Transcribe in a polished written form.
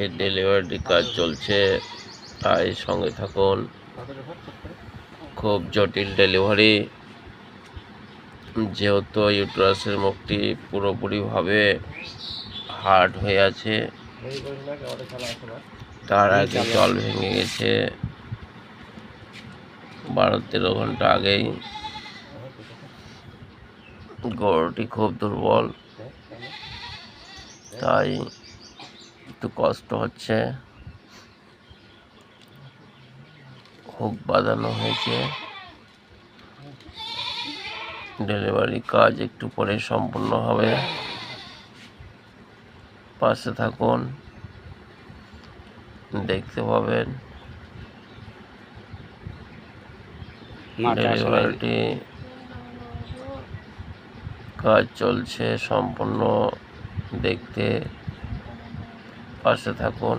এর ডেলিভারি কাজ চলছে, তাই সঙ্গে থাকুন। খুব জটিল ডেলিভারি, যেহেতু ইউটেরাসের মুখটি পুরোপুরিভাবে হার্ড হয়ে আছে, তার আগে জল ভেঙে গেছে 12-13 ঘন্টা আগেই। গরুটি খুব দুর্বল, তাই একটু কষ্ট হচ্ছে। হুক বাঁধানো হয়েছে, ডেলিভারি কাজ একটু পরে সম্পূর্ণ হবে। পাশে থাকুন, দেখতে পাবেন ডেলিভারিটি কাজ চলছে সম্পূর্ণ। দেখতে পাশে থাকুন।